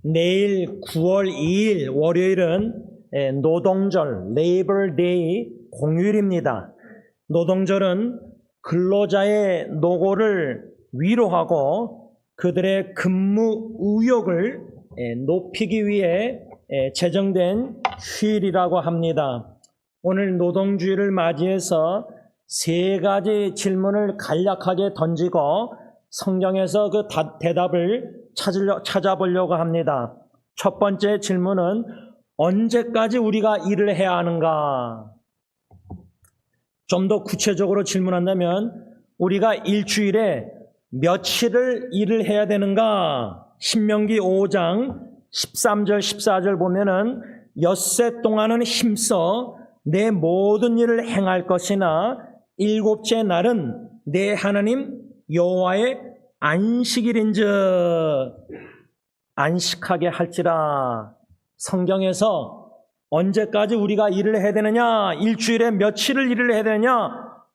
내일 9월 2일 월요일은 노동절, 레이버 데이 공휴일입니다. 노동절은 근로자의 노고를 위로하고 그들의 근무 의욕을 높이기 위해 제정된 휴일이라고 합니다. 오늘 노동주의를 맞이해서 세 가지 질문을 간략하게 던지고 성경에서 그 대답을 찾아보려고 합니다. 첫 번째 질문은 언제까지 우리가 일을 해야 하는가? 좀 더 구체적으로 질문한다면 우리가 일주일에 며칠을 일을 해야 되는가? 신명기 5장 13절 14절 보면은 엿새 동안은 힘써 내 모든 일을 행할 것이나 일곱째 날은 내 하나님 여호와의 안식일인즉 안식하게 할지라. 성경에서 언제까지 우리가 일을 해야 되느냐? 일주일에 며칠을 일을 해야 되느냐?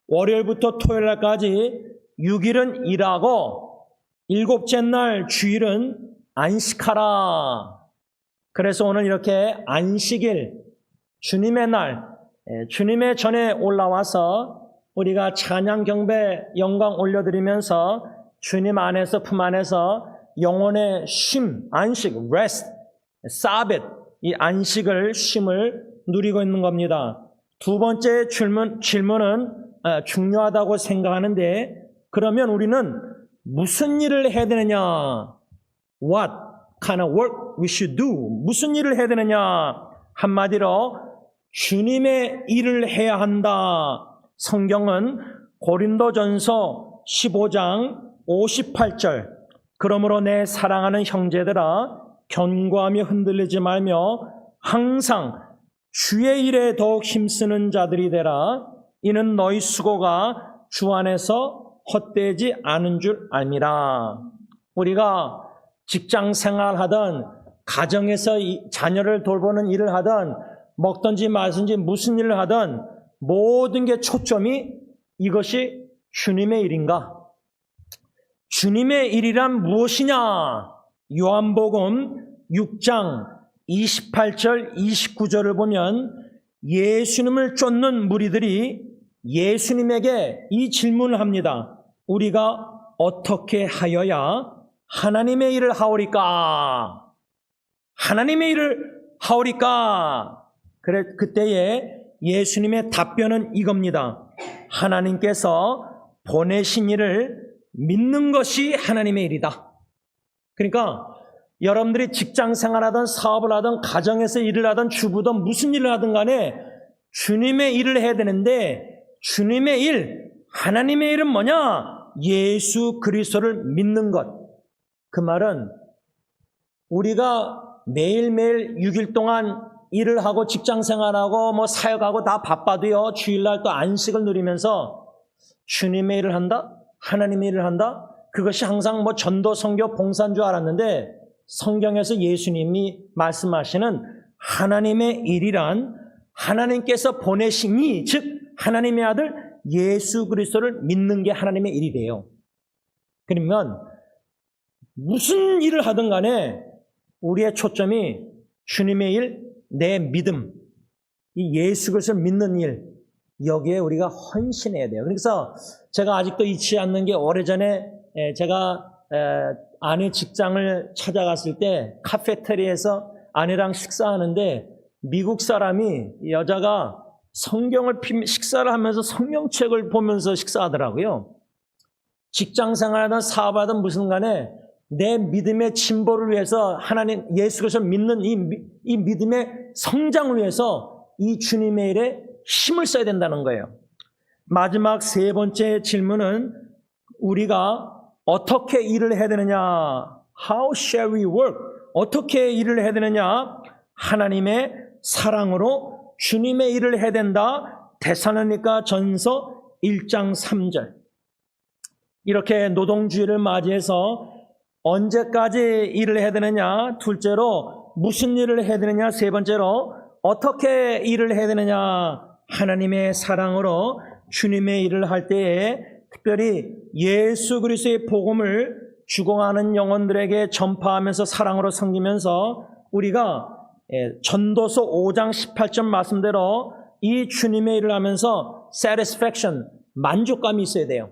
월요일부터 토요일날까지 6일은 일하고 일곱째 날 주일은 안식하라. 그래서 오늘 이렇게 안식일, 주님의 날, 주님의 전에 올라와서 우리가 찬양 경배 영광 올려드리면서 주님 안에서 품 안에서 영혼의 쉼, 안식, rest, 사벳, 이 안식을 쉼을 누리고 있는 겁니다. 두 번째 질문은 중요하다고 생각하는데 그러면 우리는 무슨 일을 해야 되느냐? What kind of work we should do? 무슨 일을 해야 되느냐? 한마디로 주님의 일을 해야 한다. 성경은 고린도전서 15장 58절 그러므로 내 사랑하는 형제들아 견고하며 흔들리지 말며 항상 주의 일에 더욱 힘쓰는 자들이 되라. 이는 너희 수고가 주 안에서 헛되지 않은 줄 알미라. 우리가 직장 생활하든 가정에서 자녀를 돌보는 일을 하든 먹든지 마든지 무슨 일을 하든 모든 게 초점이 이것이 주님의 일인가? 주님의 일이란 무엇이냐? 요한복음 6장 28절 29절을 보면 예수님을 쫓는 무리들이 예수님에게 이 질문을 합니다. 우리가 어떻게 하여야 하나님의 일을 하오리까? 하나님의 일을 하오리까? 그래, 그때에 예수님의 답변은 이겁니다. 하나님께서 보내신 일을 믿는 것이 하나님의 일이다. 그러니까 여러분들이 직장 생활하든 사업을 하든 가정에서 일을 하든 주부든 무슨 일을 하든 간에 주님의 일을 해야 되는데 주님의 일, 하나님의 일은 뭐냐? 예수 그리스도를 믿는 것. 그 말은 우리가 매일매일 6일 동안 일을 하고 직장 생활하고 뭐 사역하고 다 바빠도요 주일날 또 안식을 누리면서 주님의 일을 한다? 하나님의 일을 한다? 그것이 항상 뭐 전도, 선교, 봉사인 줄 알았는데 성경에서 예수님이 말씀하시는 하나님의 일이란 하나님께서 보내신 이, 즉 하나님의 아들 예수 그리스도를 믿는 게 하나님의 일이래요. 그러면 무슨 일을 하든 간에 우리의 초점이 주님의 일, 내 믿음, 이 예수 그리스도를 믿는 일, 여기에 우리가 헌신해야 돼요. 그래서 제가 아직도 잊지 않는 게 오래전에 제가 아내 직장을 찾아갔을 때 카페테리아에서 아내랑 식사하는데 미국 사람이 여자가 성경을 식사를 하면서 성경책을 보면서 식사하더라고요. 직장 생활하든 사업하든 무슨 간에 내 믿음의 진보를 위해서 하나님 예수 그리스도를 믿는 이 믿음의 성장을 위해서 이 주님의 일에 힘을 써야 된다는 거예요. 마지막 세 번째 질문은 우리가 어떻게 일을 해야 되느냐? How shall we work? 어떻게 일을 해야 되느냐? 하나님의 사랑으로 주님의 일을 해야 된다. 데살로니가 전서 1장 3절. 이렇게 노동주의를 맞이해서 언제까지 일을 해야 되느냐? 둘째로 무슨 일을 해야 되느냐? 세 번째로 어떻게 일을 해야 되느냐? 하나님의 사랑으로 주님의 일을 할 때에 특별히 예수 그리스도의 복음을 죽어가는 영혼들에게 전파하면서 사랑으로 섬기면서 우리가 전도서 5장 18절 말씀대로 이 주님의 일을 하면서 satisfaction, 만족감이 있어야 돼요.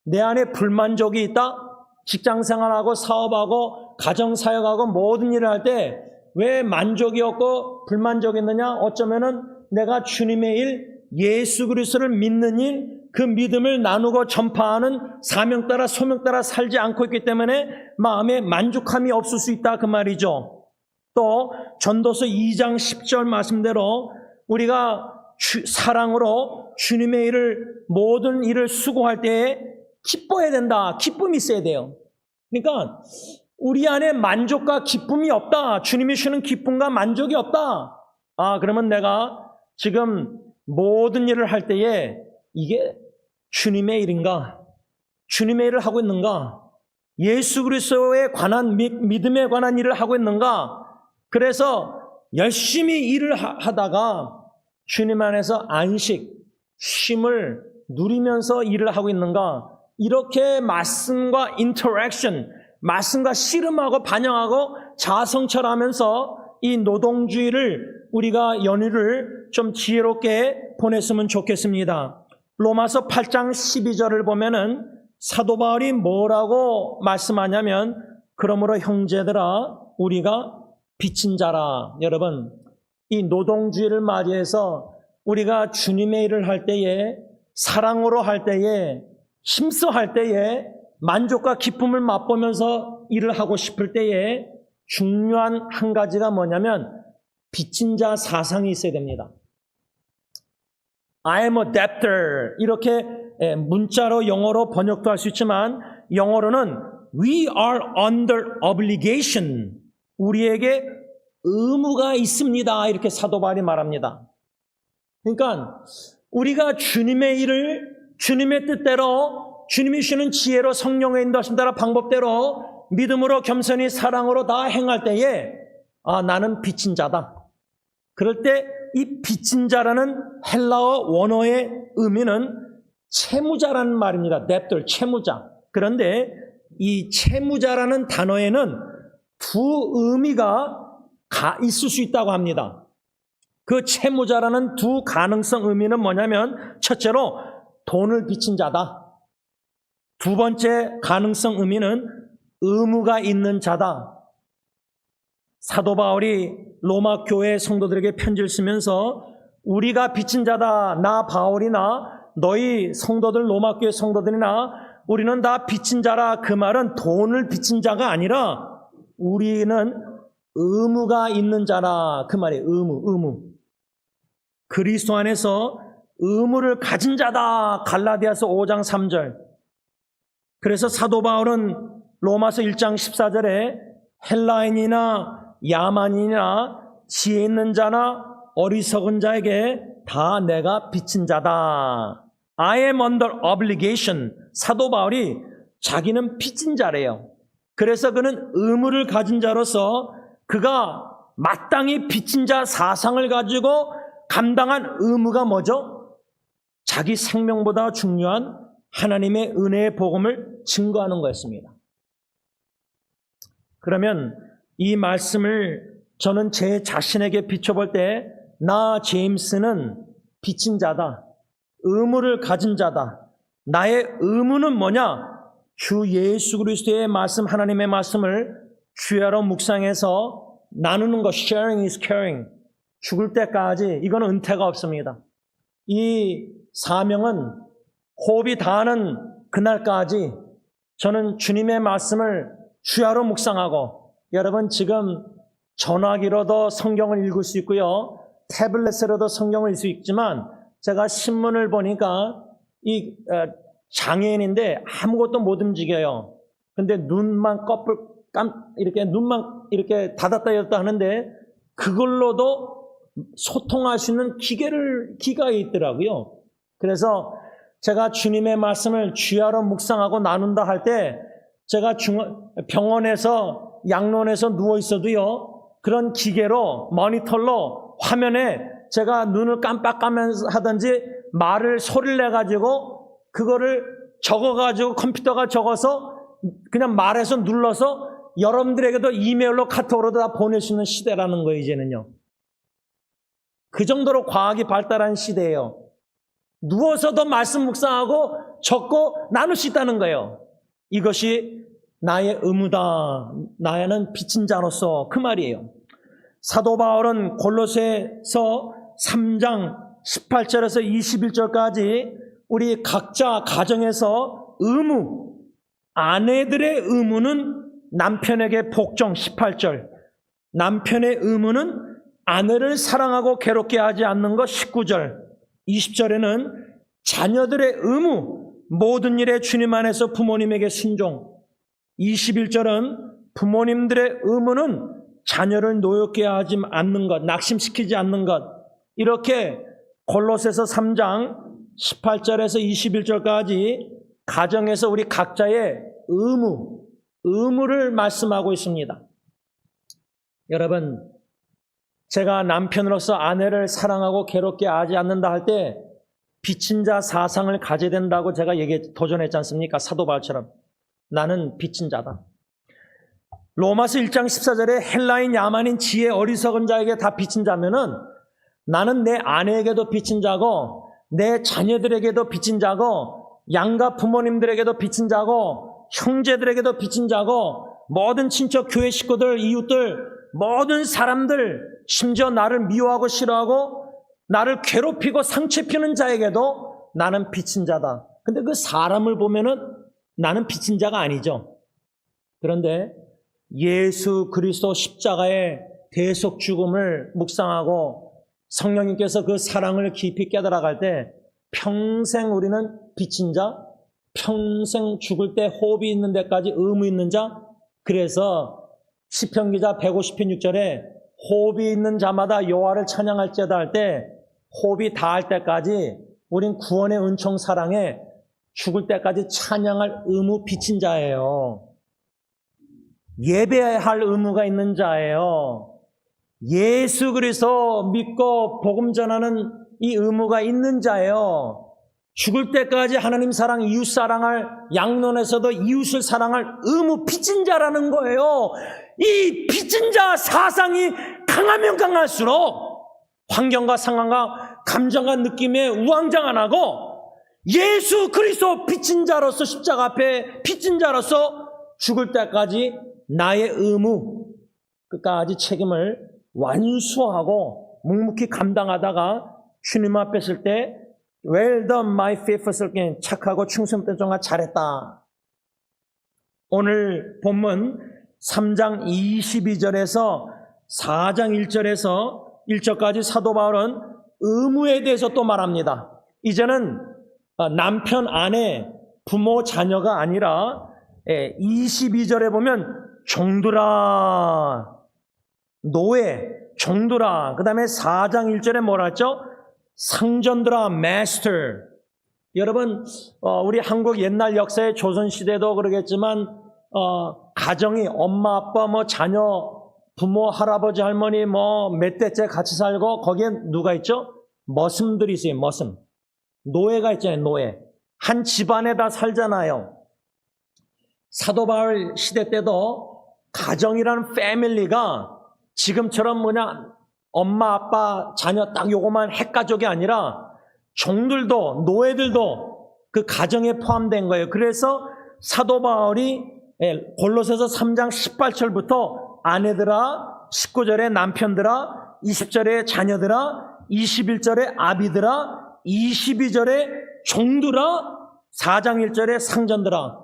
내 안에 불만족이 있다? 직장생활하고 사업하고 가정사역하고 모든 일을 할 때 왜 만족이 없고 불만족이 있느냐? 어쩌면은 내가 주님의 일, 예수 그리스도를 믿는 일, 그 믿음을 나누고 전파하는 사명 따라 소명 따라 살지 않고 있기 때문에 마음에 만족함이 없을 수 있다 그 말이죠. 또 전도서 2장 10절 말씀대로 우리가 사랑으로 주님의 일을 모든 일을 수고할 때에 기뻐해야 된다. 기쁨이 있어야 돼요. 그러니까 우리 안에 만족과 기쁨이 없다. 주님이 주는 기쁨과 만족이 없다. 그러면 내가 지금 모든 일을 할 때에 이게 주님의 일인가? 주님의 일을 하고 있는가? 예수 그리스도에 관한 믿음에 관한 일을 하고 있는가? 그래서 열심히 일을 하다가 주님 안에서 안식, 쉼을 누리면서 일을 하고 있는가? 이렇게 말씀과 인터랙션, 말씀과 씨름하고 반영하고 자성철하면서 이 노동주의를 우리가 연휴를 좀 지혜롭게 보냈으면 좋겠습니다. 로마서 8장 12절을 보면은 사도 바울이 뭐라고 말씀하냐면 그러므로 형제들아 우리가 빚진 자라. 여러분 이 노동주의를 맞이해서 우리가 주님의 일을 할 때에 사랑으로 할 때에 힘써 할 때에 만족과 기쁨을 맛보면서 일을 하고 싶을 때에 중요한 한 가지가 뭐냐면 빚진 자 사상이 있어야 됩니다. I am a debtor 이렇게 문자로 영어로 번역도 할 수 있지만 영어로는 We are under obligation 우리에게 의무가 있습니다. 이렇게 사도 바울이 말합니다. 그러니까 우리가 주님의 일을 주님의 뜻대로 주님이 주시는 지혜로 성령의 인도하심 따라 방법대로 믿음으로 겸손히 사랑으로 다 행할 때에 나는 빚진 자다. 그럴 때 이 빚진 자라는 헬라어 원어의 의미는 채무자라는 말입니다. debtor, 채무자. 그런데 이 채무자라는 단어에는 두 의미가 있을 수 있다고 합니다. 그 채무자라는 두 가능성 의미는 뭐냐면 첫째로 돈을 빚진 자다. 두 번째 가능성 의미는 의무가 있는 자다. 사도 바울이 로마 교회 성도들에게 편지를 쓰면서 우리가 빚진 자다. 나 바울이나 너희 성도들 로마 교회 성도들이나 우리는 다 빚진 자라. 그 말은 돈을 빚진 자가 아니라 우리는 의무가 있는 자라. 그 말이에요. 의무. 그리스도 안에서 의무를 가진 자다. 갈라디아서 5장 3절. 그래서 사도 바울은 로마서 1장 14절에 헬라인이나 야만인이나 지혜 있는 자나 어리석은 자에게 다 내가 빚진 자다. I am under obligation. 사도 바울이 자기는 빚진 자래요. 그래서 그는 의무를 가진 자로서 그가 마땅히 빚진 자 사상을 가지고 감당한 의무가 뭐죠? 자기 생명보다 중요한 하나님의 은혜의 복음을 증거하는 거였습니다. 그러면 이 말씀을 저는 제 자신에게 비춰볼 때 나 제임스는 빚진 자다. 의무를 가진 자다. 나의 의무는 뭐냐? 주 예수 그리스도의 말씀, 하나님의 말씀을 주야로 묵상해서 나누는 것. Sharing is caring. 죽을 때까지 이거는 은퇴가 없습니다. 이 사명은 호흡이 닿는 그날까지 저는 주님의 말씀을 주야로 묵상하고 여러분 지금 전화기로도 성경을 읽을 수 있고요. 태블릿으로도 성경을 읽을 수 있지만 제가 신문을 보니까 이 장애인인데 아무것도 못 움직여요. 근데 눈만 눈만 이렇게 닫았다 열었다 하는데 그걸로도 소통할 수 있는 기가 있더라고요. 그래서 제가 주님의 말씀을 주야로 묵상하고 나눈다 할 때 제가 병원에서 양론에서 누워 있어도요. 그런 기계로 모니터로 화면에 제가 눈을 깜빡하면서 하든지 소리를 내가지고 그거를 적어가지고 컴퓨터가 적어서 그냥 말해서 눌러서 여러분들에게도 이메일로 카톡으로도 다 보낼 수 있는 시대라는 거예요, 이제는요. 그 정도로 과학이 발달한 시대예요. 누워서도 말씀 묵상하고 적고 나눌 수 있다는 거예요. 이것이 나의 의무다. 나는 빚진 자로서 그 말이에요. 사도 바울은 골로새서 3장 18절에서 21절까지 우리 각자 가정에서 의무, 아내들의 의무는 남편에게 복종 18절, 남편의 의무는 아내를 사랑하고 괴롭게 하지 않는 것 19절, 20절에는 자녀들의 의무, 모든 일에 주님 안에서 부모님에게 순종, 21절은 부모님들의 의무는 자녀를 노엽게 하지 않는 것, 낙심시키지 않는 것. 이렇게 골로새서 3장 18절에서 21절까지 가정에서 우리 각자의 의무를 말씀하고 있습니다. 여러분, 제가 남편으로서 아내를 사랑하고 괴롭게 하지 않는다 할 때 빚진 자 사상을 가져야 된다고 제가 도전했지 않습니까? 사도 바울처럼. 나는 빚진 자다. 로마서 1장 14절에 헬라인, 야만인, 지혜, 어리석은 자에게 다 빚진 자면은 나는 내 아내에게도 빚진 자고 내 자녀들에게도 빚진 자고 양가 부모님들에게도 빚진 자고 형제들에게도 빚진 자고 모든 친척, 교회 식구들, 이웃들, 모든 사람들, 심지어 나를 미워하고 싫어하고 나를 괴롭히고 상처피는 자에게도 나는 빚진 자다. 근데 그 사람을 보면은 나는 빚진 자가 아니죠. 그런데 예수 그리스도 십자가의 대속 죽음을 묵상하고 성령님께서 그 사랑을 깊이 깨달아갈 때 평생 우리는 빚진 자, 평생 죽을 때 호흡이 있는 데까지 의무 있는 자. 그래서 시편 기자 150편 6절에 호흡이 있는 자마다 여호와를 찬양할지어다 할 때 호흡이 다할 때까지 우린 구원의 은총 사랑에 죽을 때까지 찬양할 의무 빚진 자예요. 예배할 의무가 있는 자예요. 예수 그리스도 믿고 복음 전하는 이 의무가 있는 자예요. 죽을 때까지 하나님 사랑, 이웃 사랑할, 양론에서도 이웃을 사랑할 의무 빚진 자라는 거예요. 이 빚진 자 사상이 강하면 강할수록 환경과 상황과 감정과 느낌에 우왕좌 안 하고 예수 그리스도 빚진 자로서 십자가 앞에 빚진 자로서 죽을 때까지 나의 의무, 끝까지 책임을 완수하고 묵묵히 감당하다가 주님 앞에 있을 때 Well done, my faithful servant. 착하고 충성된 종아 잘했다. 오늘 본문 3장 22절에서 4장 1절에서 1절까지 사도 바울은 의무에 대해서 또 말합니다. 이제는 남편, 아내, 부모, 자녀가 아니라 22절에 보면 종들아, 노예, 종들아. 그 다음에 4장 1절에 뭐라 했죠? 상전들아, 마스터. 여러분, 우리 한국 옛날 역사의 조선시대도 그러겠지만 가정이 엄마, 아빠, 자녀, 부모, 할아버지, 할머니 몇 대째 같이 살고 거기에 누가 있죠? 머슴들이 있어요. 머슴. 노예가 있잖아요. 노예. 한 집안에 다 살잖아요. 사도 바울 시대 때도 가정이라는 패밀리가 지금처럼 엄마, 아빠, 자녀 딱 요거만 핵가족이 아니라 종들도 노예들도 그 가정에 포함된 거예요. 그래서 사도 바울이 골로새서 3장 18절부터 아내들아, 19절에 남편들아, 20절에 자녀들아, 21절에 아비들아, 22절에 종들아, 4장 1절에 상전들아,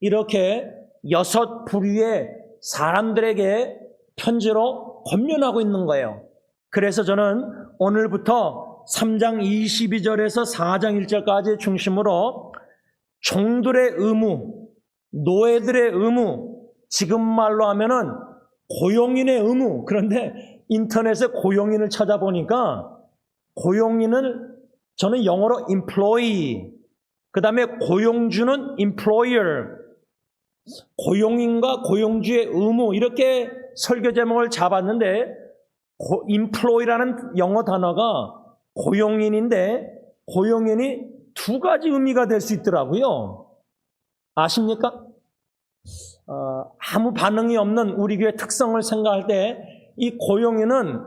이렇게 6부류의 사람들에게 편지로 권면하고 있는 거예요. 그래서 저는 오늘부터 3장 22절에서 4장 1절까지 중심으로 종들의 의무, 노예들의 의무, 지금 말로 하면은 고용인의 의무. 그런데 인터넷에 고용인을 찾아보니까 고용인을 저는 영어로 employee, 그 다음에 고용주는 employer, 고용인과 고용주의 의무, 이렇게 설교 제목을 잡았는데 employee라는 영어 단어가 고용인인데 고용인이 두 가지 의미가 될 수 있더라고요. 아십니까? 아무 반응이 없는 우리 교회 특성을 생각할 때 이 고용인은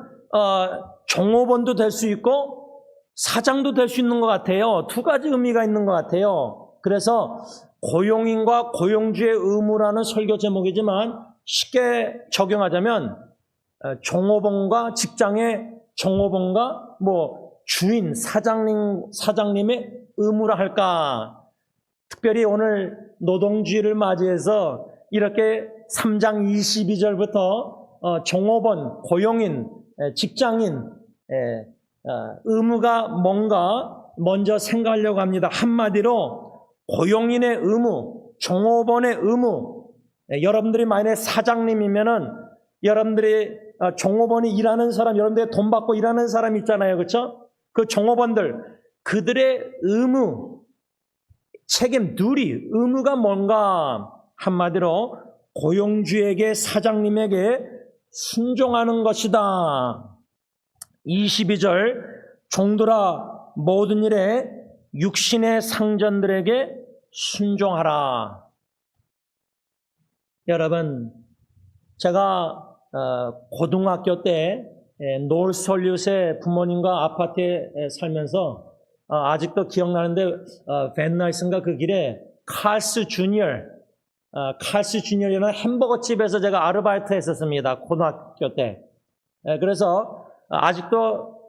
종업원도 될 수 있고 사장도 될 수 있는 것 같아요. 두 가지 의미가 있는 것 같아요. 그래서 고용인과 고용주의 의무라는 설교 제목이지만 쉽게 적용하자면 종업원과 직장의 종업원과 주인, 사장님의 의무라 할까. 특별히 오늘 노동주의를 맞이해서 이렇게 3장 22절부터 종업원, 고용인, 직장인 의무가 뭔가 먼저 생각하려고 합니다. 한마디로 고용인의 의무, 종업원의 의무. 여러분들이 만약에 사장님이면은 여러분들이 종업원이 일하는 사람, 여러분들이 돈 받고 일하는 사람 있잖아요. 그렇죠? 그 종업원들, 그들의 의무, 책임, 누리, 의무가 뭔가 한마디로 고용주에게, 사장님에게 순종하는 것이다. 22절, 종들아 모든 일에 육신의 상전들에게 순종하라. 여러분, 제가 고등학교 때 노을솔ют의 부모님과 아파트에 살면서 아직도 기억나는데 벤나이슨가 그 길에 칼스 주니어라는 햄버거 집에서 제가 아르바이트 했었습니다. 고등학교 때. 그래서 아직도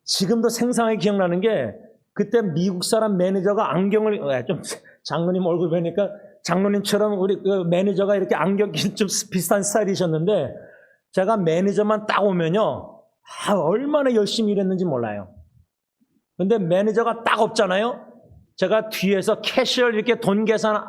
지금도 생생하게 기억나는 게 그때 미국 사람 매니저가 안경을 좀 장로님 얼굴 보니까 장로님처럼 우리 그 매니저가 이렇게 안경이 좀 비슷한 스타일이셨는데 제가 매니저만 딱 오면요 얼마나 열심히 일했는지 몰라요. 근데 매니저가 딱 없잖아요. 제가 뒤에서 캐셔 이렇게 돈 계산할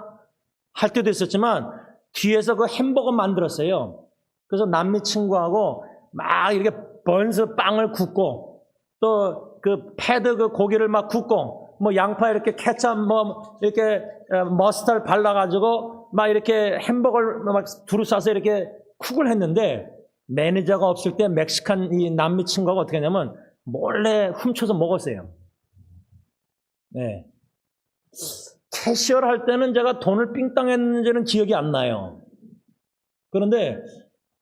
때도 있었지만 뒤에서 그 햄버거 만들었어요. 그래서 남미 친구하고 막 이렇게 번스 빵을 굽고 또 그 패드 그 고기를 막 굽고 양파 이렇게 케찹 이렇게 머스타드 발라가지고 막 이렇게 햄버거를 막 두루 싸서 이렇게 쿡을 했는데 매니저가 없을 때 멕시칸 이 남미 친구가 어떻게 했냐면 몰래 훔쳐서 먹었어요. 네. 캐시어를 할 때는 제가 돈을 삥땅 했는지는 기억이 안 나요. 그런데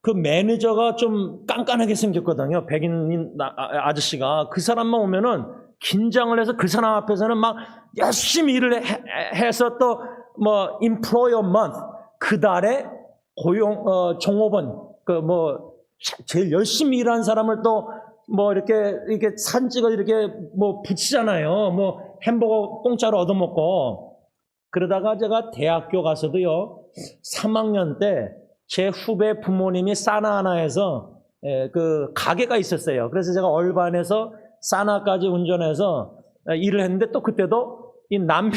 그 매니저가 좀 깐깐하게 생겼거든요. 백인 아저씨가. 그 사람만 오면은 긴장을 해서 그 사람 앞에서는 막 열심히 일을 해서 또 employer month 그 달에 종업원 제일 열심히 일하는 사람을 또 이렇게 사진 찍어 이렇게 붙이잖아요. 햄버거 공짜로 얻어먹고. 그러다가 제가 대학교 가서도요, 3학년 때 제 후배 부모님이 사나하나에서 그 가게가 있었어요. 그래서 제가 얼반에서 사나까지 운전해서 일을 했는데 또 그때도 이 남미,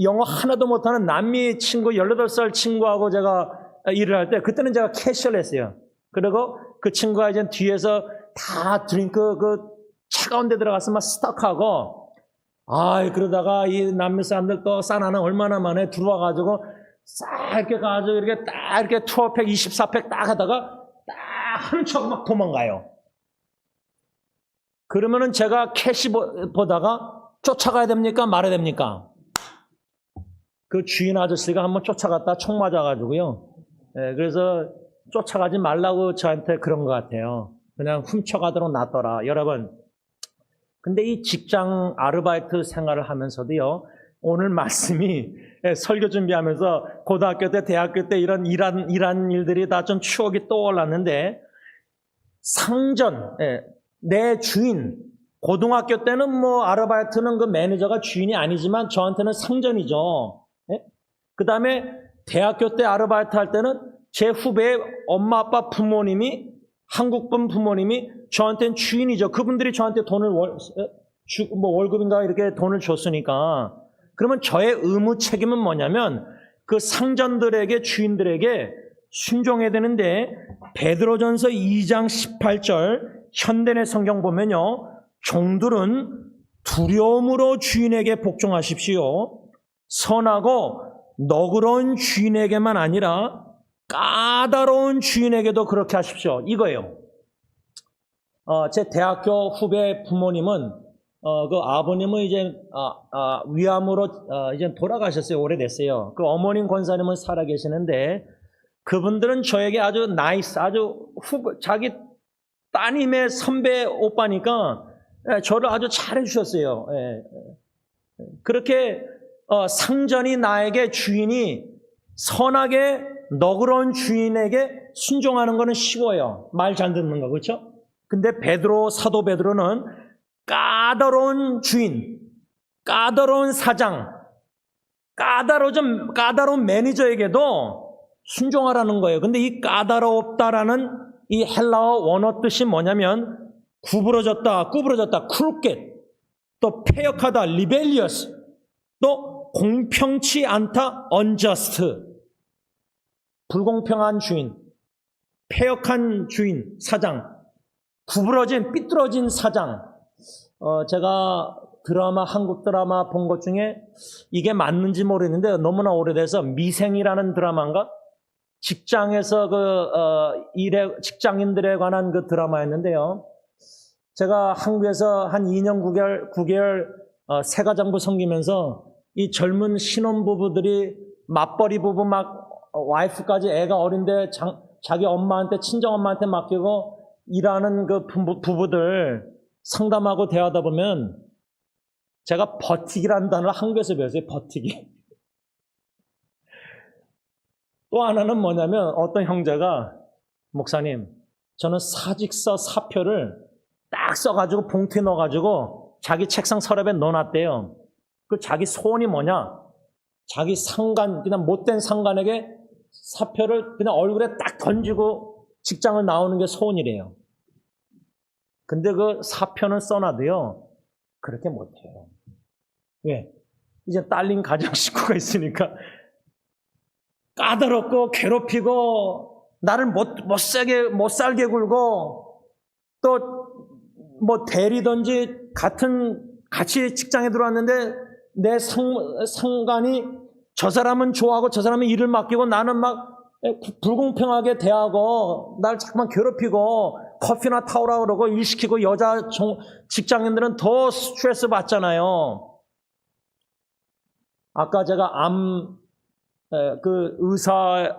영어 하나도 못하는 남미 친구, 18살 친구하고 제가 일을 할 때 그때는 제가 캐셔를 했어요. 그리고 그 친구가 이제 뒤에서 다 드링크 차가운 데 들어가서 막 스탁하고 그러다가 이 남미 사람들 또 사나는 얼마나 만에 들어와가지고 싹 이렇게 가지고 이렇게 딱 이렇게 투어팩 24팩 딱 하다가 딱 훔쳐 막 도망가요. 그러면은 제가 캐시 보다가 쫓아가야 됩니까? 말아야 됩니까? 그 주인 아저씨가 한번 쫓아갔다 총 맞아가지고요. 그래서 쫓아가지 말라고 저한테 그런 것 같아요. 그냥 훔쳐가도록 놔둬라. 여러분, 근데 이 직장 아르바이트 생활을 하면서도요, 오늘 말씀이 설교 준비하면서 고등학교 때, 대학교 때 이런 일한 일들이 다 좀 추억이 떠올랐는데, 상전, 내 주인, 고등학교 때는 아르바이트는 그 매니저가 주인이 아니지만 저한테는 상전이죠. 그 다음에 대학교 때 아르바이트 할 때는 제 후배의 엄마, 아빠, 부모님이, 한국분 부모님이 저한테는 주인이죠. 그분들이 저한테 돈을 월급인가 이렇게 돈을 줬으니까. 그러면 저의 의무 책임은 뭐냐면 그 상전들에게, 주인들에게 순종해야 되는데, 베드로전서 2장 18절 현대의 성경 보면요, 종들은 두려움으로 주인에게 복종하십시오. 선하고 너그러운 주인에게만 아니라 까다로운 주인에게도 그렇게 하십시오. 이거예요. 제 대학교 후배 부모님은 그 아버님은 이제 위암으로 이제 돌아가셨어요. 오래됐어요. 그 어머님 권사님은 살아 계시는데 그분들은 저에게 아주 나이스, 아주 자기 따님의 선배 오빠니까 저를 아주 잘해 주셨어요. 그렇게 상전이 나에게 주인이 선하게 너그러운 주인에게 순종하는 거는 쉬워요. 말 잘 듣는 거, 그렇죠? 근데 사도 베드로는 까다로운 주인, 까다로운 사장, 까다로운 매니저에게도 순종하라는 거예요. 근데 이 까다롭다라는 이 헬라어 원어 뜻이 뭐냐면 구부러졌다, crooked, 또 패역하다, rebellious, 또 공평치 않다, unjust, 불공평한 주인, 패역한 주인, 사장, 삐뚤어진 사장. 제가 한국 드라마 본 것 중에 이게 맞는지 모르겠는데 너무나 오래돼서 미생이라는 드라마인가? 직장에서 직장인들에 관한 그 드라마였는데요. 제가 한국에서 한 2년 9개월 세가정부 섬기면서 이 젊은 신혼부부들이 맞벌이 부부 와이프까지 애가 어린데 자기 엄마한테, 친정엄마한테 맡기고 일하는 그 부부들 상담하고 대화하다 보면 제가 버티기라는 단어를 한국에서 배웠어요. 버티기. 또 하나는 뭐냐면 어떤 형제가 목사님, 저는 사직서 사표를 딱 써가지고 봉투에 넣어가지고 자기 책상 서랍에 넣어놨대요. 그 자기 소원이 뭐냐? 자기 그냥 못된 상관에게 사표를 그냥 얼굴에 딱 던지고 직장을 나오는 게 소원이래요. 근데 그 사표는 써놔도요, 그렇게 못해요. 왜? 이제 딸린 가정 식구가 있으니까 까다롭고 괴롭히고 나를 못 살게 굴고 또 뭐 대리든지 같이 직장에 들어왔는데 내 상관이 저 사람은 좋아하고 저 사람은 일을 맡기고 나는 막 불공평하게 대하고 날 자꾸만 괴롭히고 커피나 타오라 그러고 일 시키고 여자 직장인들은 더 스트레스 받잖아요. 아까 제가 의사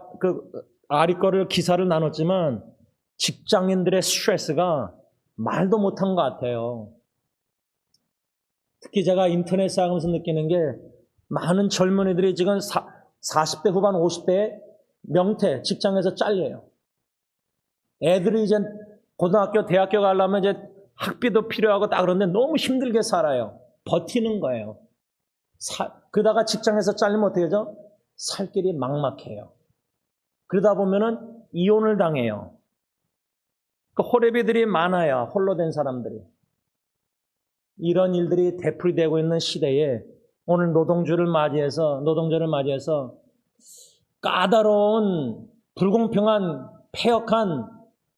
아리거를 기사를 나눴지만 직장인들의 스트레스가 말도 못한 것 같아요. 특히 제가 인터넷 하면서 느끼는 게 많은 젊은이들이 지금 40대 후반 50대에 명퇴, 직장에서 잘려요. 애들이 이제 고등학교, 대학교 가려면 이제 학비도 필요하고 딱 그런데 너무 힘들게 살아요. 버티는 거예요. 그러다가 직장에서 잘리면 어떻게 하죠? 살 길이 막막해요. 그러다 보면은 이혼을 당해요. 그 호래비들이 많아요. 홀로 된 사람들이. 이런 일들이 되풀이되고 있는 시대에 오늘 노동절을 맞이해서 까다로운, 불공평한, 패역한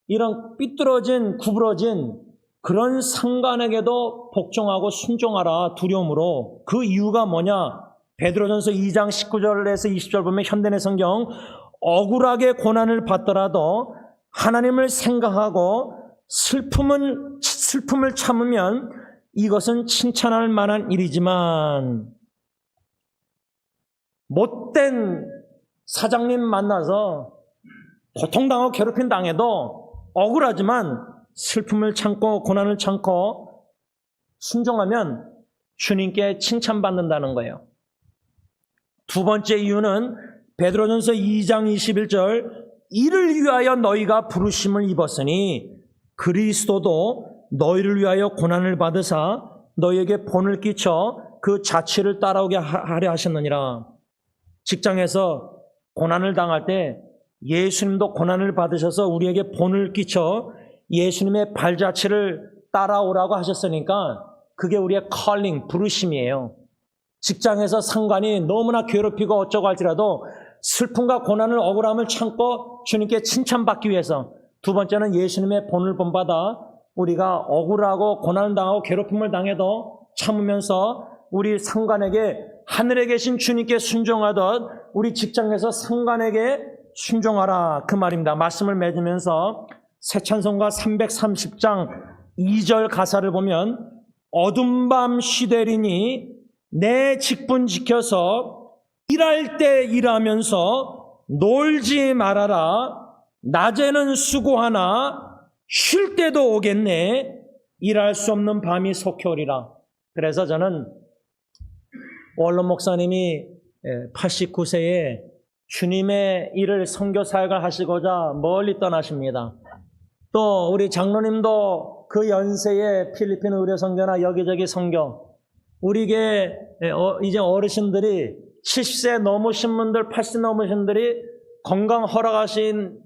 이런 삐뚤어진, 구부러진 그런 상관에게도 복종하고 순종하라 두려움으로. 그 이유가 뭐냐? 베드로전서 2장 19절에서 20절 보면 현대내 성경, 억울하게 고난을 받더라도 하나님을 생각하고 슬픔을 참으면 이것은 칭찬할 만한 일이지만, 못된 사장님 만나서 고통당하고 괴롭힘 당해도 억울하지만 슬픔을 참고 고난을 참고 순종하면 주님께 칭찬받는다는 거예요. 두 번째 이유는 베드로전서 2장 21절, 이를 위하여 너희가 부르심을 입었으니 그리스도도 너희를 위하여 고난을 받으사 너희에게 본을 끼쳐 그 자취를 따라오게 하려 하셨느니라. 직장에서 고난을 당할 때 예수님도 고난을 받으셔서 우리에게 본을 끼쳐 예수님의 발자취를 따라오라고 하셨으니까 그게 우리의 calling, 부르심이에요. 직장에서 상관이 너무나 괴롭히고 어쩌고 할지라도 슬픔과 고난을, 억울함을 참고 주님께 칭찬받기 위해서. 두 번째는 예수님의 본을 본받아 우리가 억울하고 고난을 당하고 괴롭힘을 당해도 참으면서 우리 상관에게 하늘에 계신 주님께 순종하듯 우리 직장에서 상관에게 순종하라, 그 말입니다. 말씀을 맺으면서 새 찬송가 330장 2절 가사를 보면 어둠 밤 시되리니 내 직분 지켜서 일할 때 일하면서 놀지 말아라. 낮에는 수고하나 쉴 때도 오겠네. 일할 수 없는 밤이 속히 오리라. 그래서 저는 원로 목사님이 89세에 주님의 일을 선교 사역을 하시고자 멀리 떠나십니다. 또 우리 장로님도 그 연세에 필리핀 의료 선교나 여기저기 선교, 우리에게 이제 어르신들이 70세 넘으신 분들, 80세 넘으신 분들이 건강 허락하신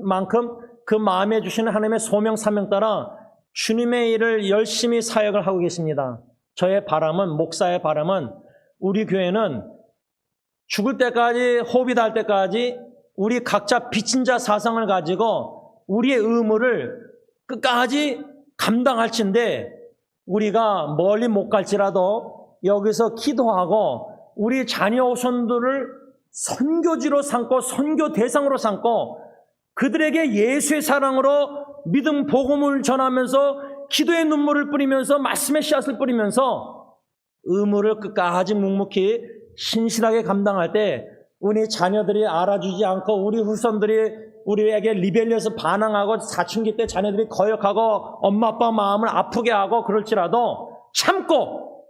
만큼 그 마음에 주시는 하나님의 소명 사명 따라 주님의 일을 열심히 사역을 하고 계십니다. 저의 바람은, 목사의 바람은, 우리 교회는 죽을 때까지, 호흡이 닿을 때까지 우리 각자 빚진 자 사상을 가지고 우리의 의무를 끝까지 감당할진데, 우리가 멀리 못 갈지라도 여기서 기도하고 우리 자녀 손들을 선교지로 삼고 선교 대상으로 삼고 그들에게 예수의 사랑으로 믿음 복음을 전하면서 기도의 눈물을 뿌리면서 말씀의 씨앗을 뿌리면서 의무를 끝까지 묵묵히 신실하게 감당할 때 우리 자녀들이 알아주지 않고 우리 후손들이 우리에게 리벨리어서 반항하고 사춘기 때 자녀들이 거역하고 엄마 아빠 마음을 아프게 하고 그럴지라도 참고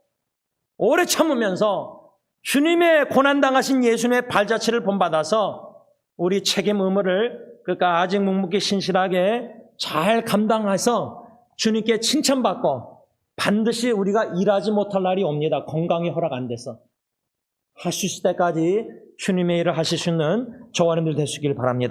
오래 참으면서 주님의 고난당하신 예수님의 발자취를 본받아서 우리 책임 의무를 끝까지 묵묵히 신실하게 잘 감당해서 주님께 칭찬받고 반드시 우리가 일하지 못할 날이 옵니다. 건강이 허락 안 돼서. 할 수 있을 때까지 주님의 일을 하실 수 있는 저와 여러분들 되시길 바랍니다.